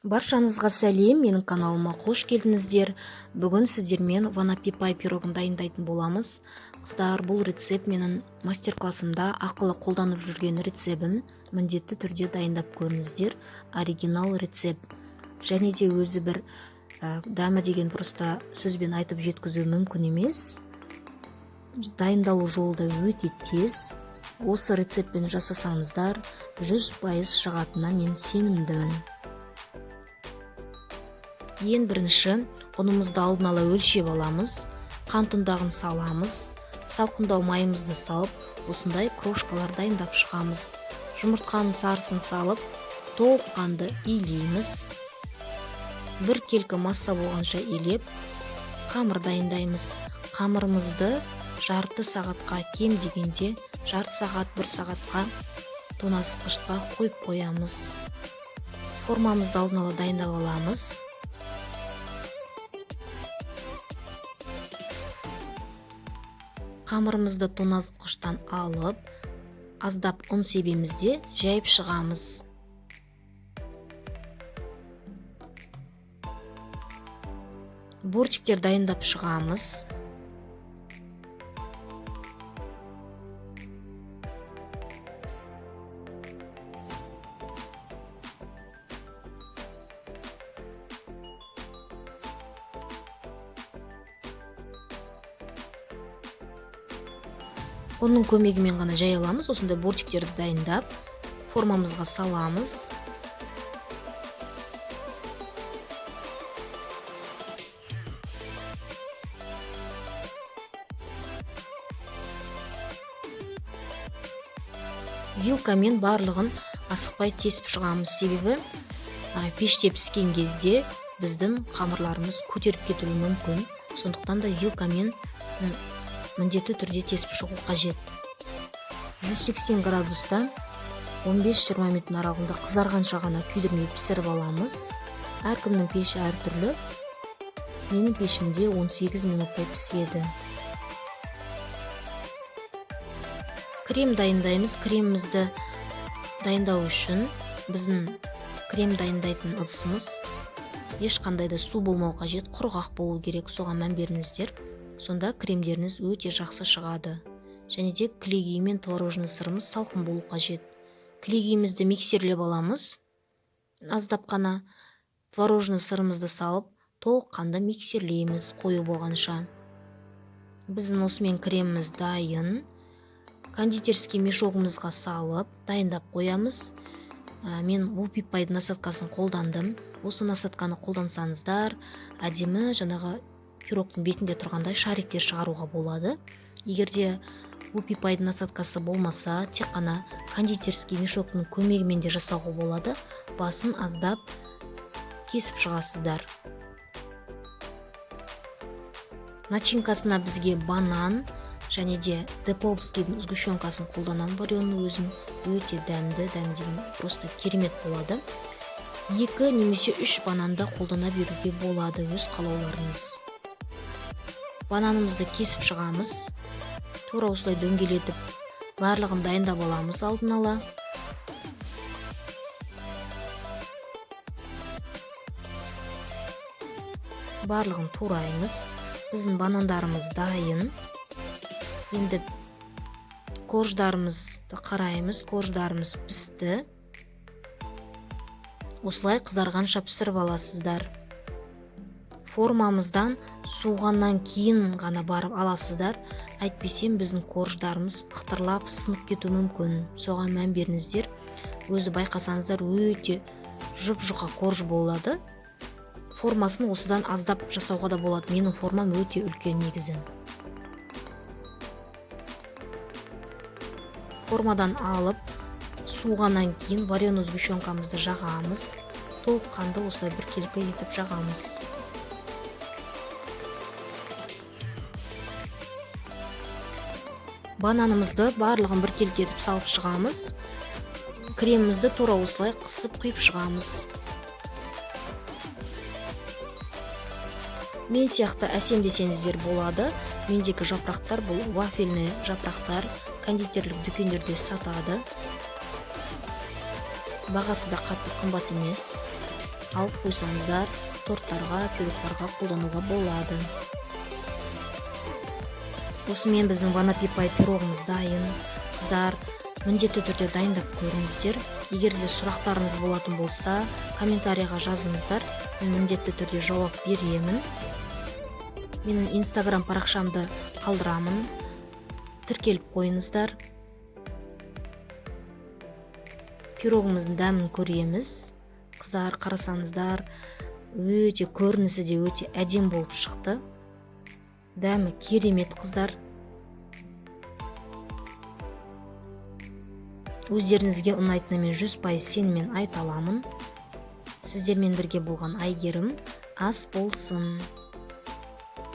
Баршаңызға сәлем, менің каналыма қош келдіңіздер. Бүгін сіздермен ванапипай пирогын дайындайтын боламыз. Қыздар, бұл рецепт менің мастер-классымда ақылы қолданып жүрген рецебім. Міндетті түрде дайындап көріңіздер. Оригинал рецепт. Және де өзі бір дәмі деген просто сөзбен айтып жеткізу мүмкін емес. Дайындалу жолы да өте тез. Осы рецептпен жасасаңыздар 100% шығатынына мен сенімдімін. Ең бірінші ұнымызды алдын ала өлшеп аламыз, қант ұнтағын саламыз, салқындау майымызды салып, осындай крошкалар дайындап шығамыз. Жұмыртқаның сарысын салып, толыққанды илейміз. Бір келкі масса болғанша илеп, қамыр дайындаймыз. Қамырымызды жарты сағатқа, кем дегенде жарты сағат, 1 сағатқа тоңазытқышқа қойып қоямыз. Формамызды алдын ала дайындап аламыз. Қамырымызды тоңазытқыштан алып, аздап ұн себемізде жайып шығамыз. Бортиктер дайындап шығамыз. Оның көмегімен ғана жай аламыз. Осындай бортиктерді дайындап, формамызға саламыз. Вилкамен барлығын асықпай тесіп шығамыз. Себебі пеште піскен кезде біздің қамырларымыз көтеріп кетуі мүмкін. Сондықтан да вилкамен міндетті түрде тесіп шығу қажет. 180 градуста 15-20 минут аралығында қызарғанша ғана күйдірмей пісіріп аламыз. Әркімнің пеші әртүрлі. Менің пешімде 18 минуттай піседі. Крем дайындаймыз. Кремімізді дайындау үшін біздің крем дайындайтын ыдысымыз ешқандай да су болмау қажет, құрғақ болу керек. Соған мән беріңіздер. Сонда кремдеріңіз өте жақсы шығады. Және де кілегей мен творожный сырымыз салқын болу қажет. Кілегейімізді миксерлеп аламыз. Аздап қана творожный сырымызды салып, толыққанды миксерлейміз қою болғанша. Біздің осымен креміміз дайын. Кондитерский мешогымызға салып, дайындап қоямыз. Мен ванапипайдың насадкасын қолдандым. Осы насадканы қолдансаңыздар, әдемі жаңағы пирогтың бетінде тұрғандай шариктер шығаруға болады. Егерде ванапипайдың насадкасы болмаса, тек қана кондитерский мешоктың көмегімен де жасауға болады. Басын аздап кесіп шығасыздар. Начинкасына бізге банан және де деповскийдің сгущенкасын қолданам. Вареный өзім өте дәмді, деген просто керемет болады. 2 немесе 3 бананды қолдана беруге болады, өз қалауларыңыз. Бананымызды кесіп шығамыз. Тура осылай дөңгелетіп, барлығын дайындап аламыз алдын ала. Барлығын тураймыз. Біздің банандарымыз дайын. Енді корждарымызды қараймыз. Корждарымыз пісті. Осылай қызарғанша пісіріп аласыздар. Формамыздан суғаннан кейін ғана барып аласыздар. Әйтпесем біздің корждарымыз қытырлап сынып кету мүмкін. Соған мән беріңіздер. Өзі байқасаңыздар өте жұп-жұқа корж болады. Формасын осыдан аздап жасауға да болады. Менің формам өте үлкен негізі. Формадан алып, суғаннан кейін вареный сгущенкамызды жағамыз. Толыққанды осылай бір келкі етіп жағамыз. Бананымызды барлығын бір келкі етіп салып шығамыз. Кремімізді тура осылай қысып құйып шығамыз. Мен сияқты әсемдесеңіздер болады. Мендегі жапырақтар бұл вафельный жапырақтар. Кондитерлік дүкендерде сатады. Бағасы да қатты қымбат емес. алып қойсаңыздар, торттарға, пирогтарға қолдануға болады. Осымен біздің ванапипай пирогымыз дайын. Қыздар, міндетті түрде дайындап көріңіздер. Егер де сұрақтарыңыз болатын болса, комментарийға жазыңыздар. Мен міндетті түрде жауап беремін. Менің инстаграм парақшамды қалдырамын. Тіркеліп қойыңыздар. Пирогымыздың дәмін көреміз. Қыздар, қарасаңыздар, өте көрінісі де өте әдем болып шықты. Дәмі керемет, қыздар. Өздеріңізге ұнайтынына мен 100% сеніммен айта аламын. Сіздермен бірге болған Айгерім ас болсын.